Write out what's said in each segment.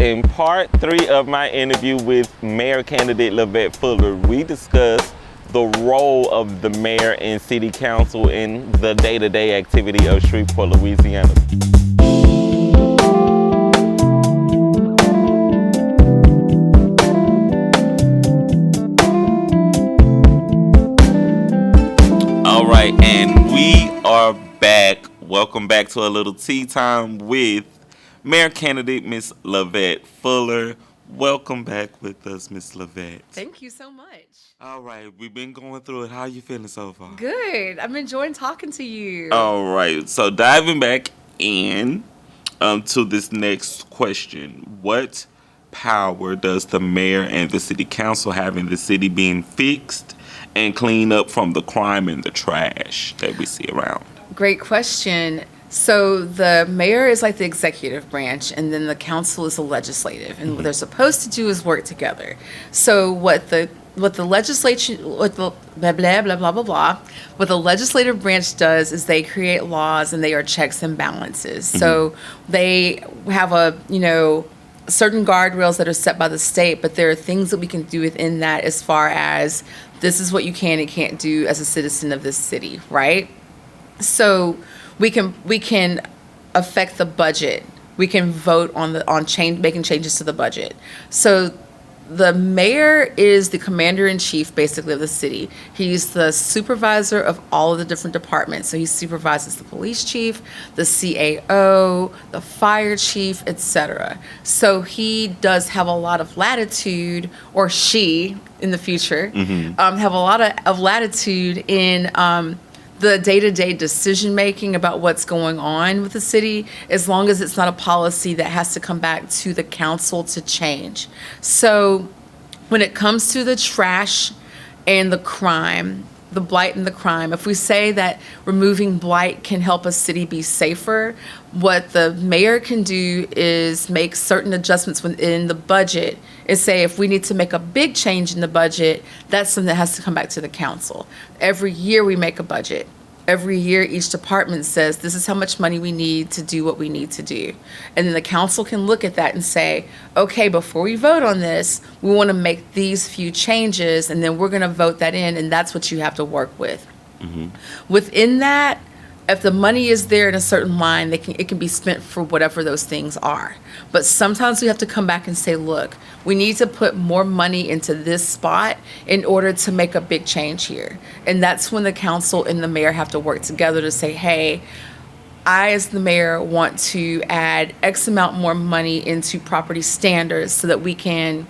in part 3 of my interview with Mayor candidate Levette Fuller, we discussed the role of the mayor and city council in the day-to-day activity of Shreveport, Louisiana. All right, and we are back. Welcome back to A Lil Tea Time with Mayor candidate Miss Levette Fuller. Welcome back with us, Miss Levette. Thank you so much. All right, we've been going through it. How are you feeling so far? Good. I'm enjoying talking to you. All right, so diving back in to this next question. What power does the mayor and the city council have in the city being fixed and clean up from the crime and the trash that we see around? Great question. So the mayor is like the executive branch, and then the council is the legislative, and what they're supposed to do is work together. So what the legislature, what the blah blah blah blah blah blah, what the legislative branch does is they create laws, and they are checks and balances. So they have certain guardrails that are set by the state, but there are things that we can do within that as far as this is what you can and can't do as a citizen of this city, right? So we can affect the budget. We can vote on making changes to the budget. So the mayor is the commander-in-chief, basically, of the city. He's the supervisor of all of the different departments. So he supervises the police chief, the CAO, the fire chief, etc. So he does have a lot of latitude, or she, in the future, have a lot of latitude in the day-to-day decision-making about what's going on with the city, as long as it's not a policy that has to come back to the council to change. So when it comes to the trash and the crime, the blight and the crime, if we say that removing blight can help a city be safer, what the mayor can do is make certain adjustments within the budget and say if we need to make a big change in the budget, that's something that has to come back to the council. Every year we make a budget. Every year each department says this is how much money we need to do what we need to do. And then the council can look at that and say, okay, before we vote on this, we want to make these few changes, and then we're going to vote that in, and that's what you have to work with. Within that, if the money is there in a certain line, it can be spent for whatever those things are. But sometimes we have to come back and say, look, we need to put more money into this spot in order to make a big change here. And that's when the council and the mayor have to work together to say, hey, I, as the mayor, want to add X amount more money into property standards so that we can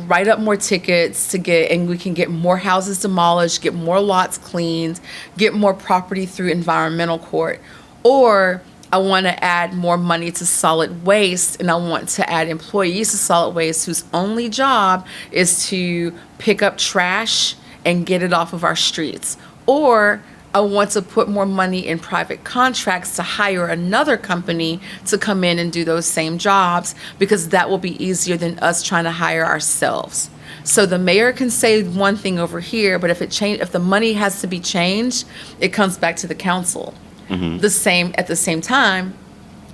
write up more tickets and we can get more houses demolished, get more lots cleaned, get more property through environmental court. Or I want to add more money to solid waste, and I want to add employees to solid waste whose only job is to pick up trash and get it off of our streets. Or I want to put more money in private contracts to hire another company to come in and do those same jobs, because that will be easier than us trying to hire ourselves. So the mayor can say one thing over here, but if the money has to be changed, it comes back to the council. At the same time,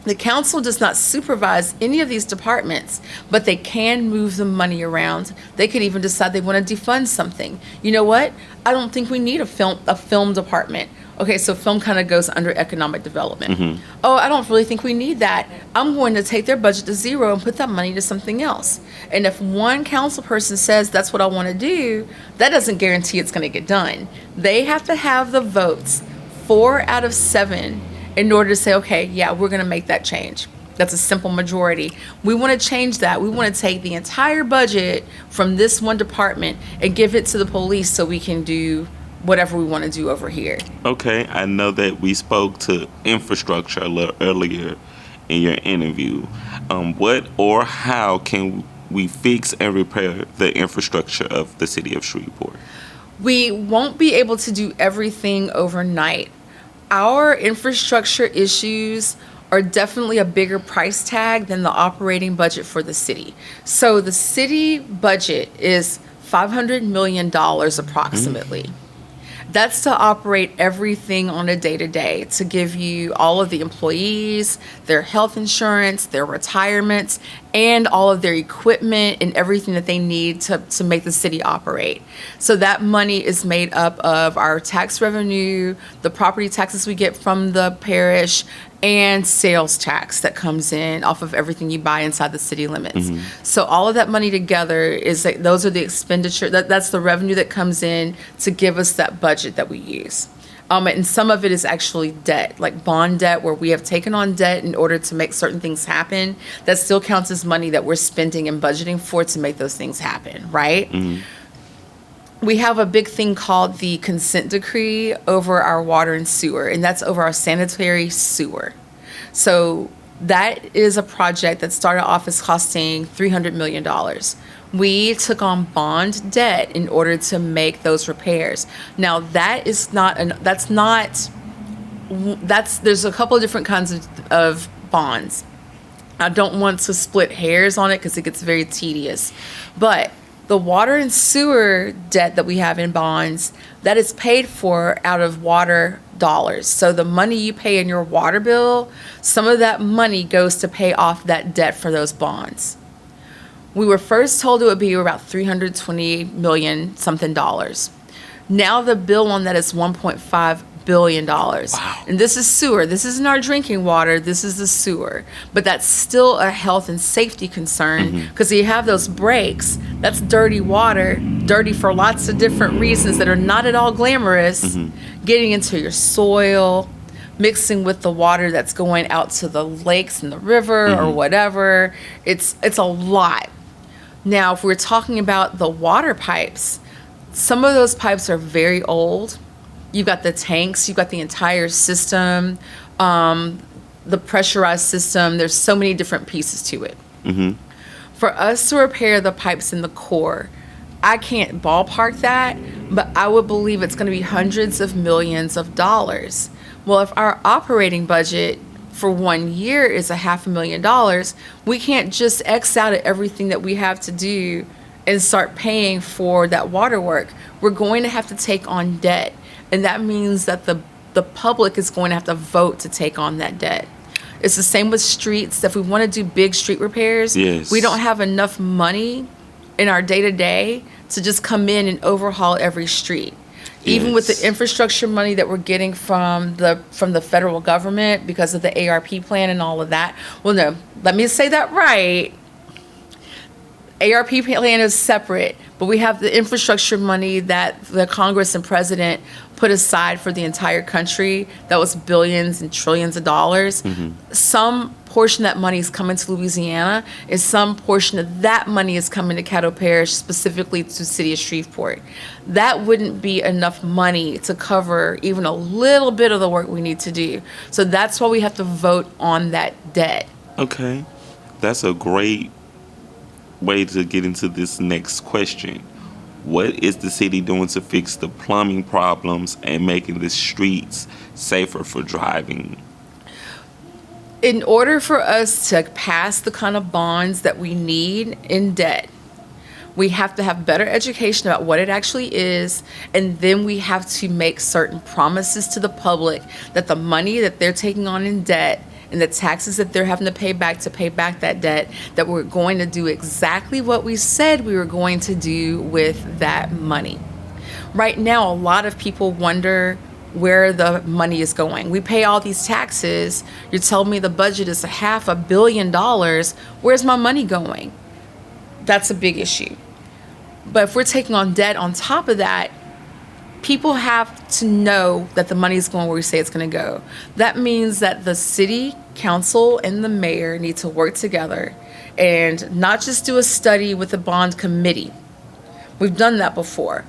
the council does not supervise any of these departments, but they can move the money around. They could even decide they want to defund something. You know what? I don't think we need a film department. Okay, so film kind of goes under economic development. Oh, I don't really think we need that. I'm going to take their budget to zero and put that money to something else. And if one council person says that's what I want to do, that doesn't guarantee it's going to get done. They have to have the votes, 4 out of 7, in order to say, okay, yeah, we're going to make that change. That's a simple majority. We want to change that. We want to take the entire budget from this one department and give it to the police so we can do whatever we want to do over here. Okay, I know that we spoke to infrastructure a little earlier in your interview. What or how can we fix and repair the infrastructure of the city of Shreveport? We won't be able to do everything overnight. Our infrastructure issues are definitely a bigger price tag than the operating budget for the city. So the city budget is $500 million approximately. That's to operate everything on a day-to-day, to give you all of the employees, their health insurance, their retirements, and all of their equipment and everything that they need to make the city operate. So that money is made up of our tax revenue, the property taxes we get from the parish, and sales tax that comes in off of everything you buy inside the city limits. So all of that money together is like, those are the expenditure, that's the revenue that comes in to give us that budget that we use. And some of it is actually debt, like bond debt, where we have taken on debt in order to make certain things happen. That still counts as money that we're spending and budgeting for to make those things happen, right? We have a big thing called the consent decree over our water and sewer, and that's over our sanitary sewer. So that is a project that started off as costing $300 million. We took on bond debt in order to make those repairs. Now that is not, there's a couple of different kinds of bonds. I don't want to split hairs on it because it gets very tedious, but the water and sewer debt that we have in bonds, that is paid for out of water dollars. So the money you pay in your water bill, some of that money goes to pay off that debt for those bonds. We were first told it would be about $320 million something dollars. Now the bill on that is $1.5 billion. Wow. And this is sewer. This isn't our drinking water. This is the sewer. But that's still a health and safety concern because you have those breaks. That's dirty water, dirty for lots of different reasons that are not at all glamorous, getting into your soil, mixing with the water that's going out to the lakes and the river or whatever. It's a lot. Now, if we're talking about the water pipes, some of those pipes are very old. You've got the tanks, you've got the entire system, the pressurized system. There's so many different pieces to it. For us to repair the pipes in the core, I can't ballpark that, but I would believe it's going to be hundreds of millions of dollars. Well, if our operating budget for 1 year is $500,000, we can't just X out at everything that we have to do and start paying for that water work. We're going to have to take on debt. And that means that the public is going to have to vote to take on that debt. It's the same with streets. If we want to do big street repairs, we don't have enough money in our day-to-day to just come in and overhaul every street. Even with the infrastructure money that we're getting from the federal government because of the ARP plan and all of that. Well, no, let me say that right. ARP plan is separate, but we have the infrastructure money that the Congress and president put aside for the entire country. That was billions and trillions of dollars. Some portion of that money is coming to Louisiana, and some portion of that money is coming to Caddo Parish, specifically to the city of Shreveport. That wouldn't be enough money to cover even a little bit of the work we need to do. So that's why we have to vote on that debt. Okay. That's a great way to get into this next question. What is the city doing to fix the plumbing problems and making the streets safer for driving? In order for us to pass the kind of bonds that we need in debt, we have to have better education about what it actually is, and then we have to make certain promises to the public that the money that they're taking on in debt and the taxes that they're having to pay back that debt, that we're going to do exactly what we said we were going to do with that money. Right now, a lot of people wonder where the money is going. We pay all these taxes. You're telling me the budget is $500 million. Where's my money going? That's a big issue. But if we're taking on debt on top of that, people have to know that the money is going where we say it's going to go. That means that the city council and the mayor need to work together and not just do a study with the bond committee. We've done that before.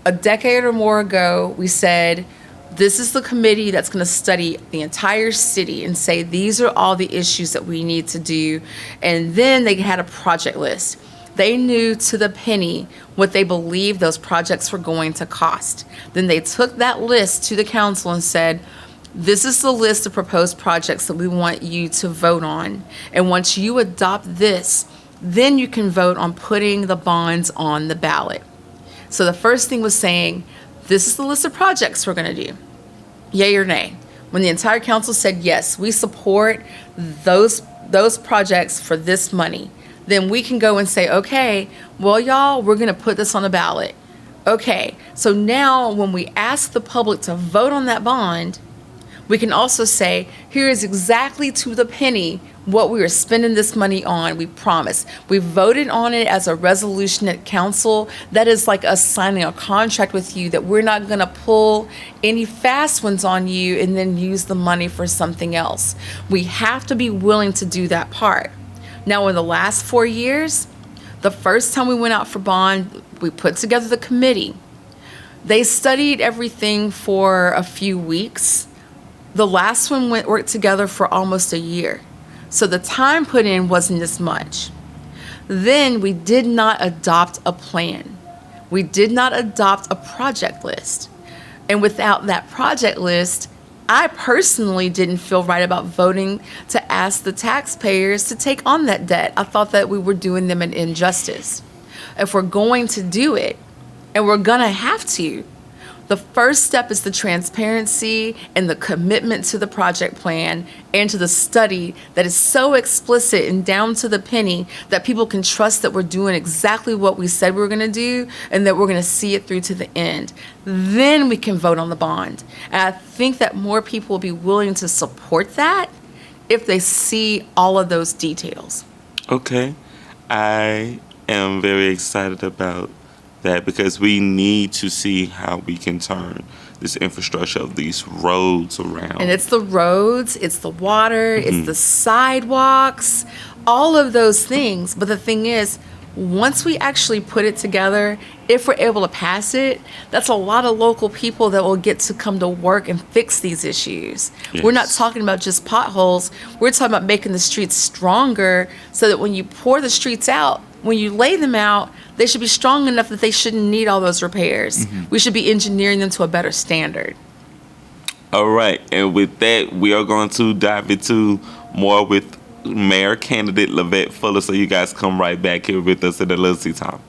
A decade or more ago, we said, this is the committee that's going to study the entire city and say, these are all the issues that we need to do. And then they had a project list. They knew to the penny what they believed those projects were going to cost. Then they took that list to the council and said, this is the list of proposed projects that we want you to vote on. And once you adopt this, then you can vote on putting the bonds on the ballot. So the first thing was saying, this is the list of projects we're going to do. Yay or nay? When the entire council said, yes, we support those projects for this money, then we can go and say, okay, well, y'all, we're going to put this on the ballot. Okay, so now when we ask the public to vote on that bond, we can also say, here is exactly to the penny what we are spending this money on. We promise. We voted on it as a resolution at council. That is like us signing a contract with you that we're not going to pull any fast ones on you and then use the money for something else. We have to be willing to do that part. Now, in the last 4 years, the first time we went out for bond, we put together the committee. They studied everything for a few weeks. The last one worked together for almost a year. So the time put in wasn't as much. Then we did not adopt a plan. We did not adopt a project list. And without that project list, I personally didn't feel right about voting to ask the taxpayers to take on that debt. I thought that we were doing them an injustice. If we're going to do it, and we're going to have to, the first step is the transparency and the commitment to the project plan and to the study that is so explicit and down to the penny that people can trust that we're doing exactly what we said we were going to do and that we're going to see it through to the end. Then we can vote on the bond. And I think that more people will be willing to support that if they see all of those details. Okay. I am very excited about that because we need to see how we can turn this infrastructure of these roads around. And it's the roads, it's the water, it's the sidewalks, all of those things. But the thing is, once we actually put it together, if we're able to pass it, that's a lot of local people that will get to come to work and fix these issues. Yes. We're not talking about just potholes. We're talking about making the streets stronger so that when you pour the streets out, when you lay them out, they should be strong enough that they shouldn't need all those repairs. We should be engineering them to a better standard. All right. And with that, we are going to dive into more with Mayor candidate Levette Fuller. So you guys come right back here with us at A Lil Tea Time.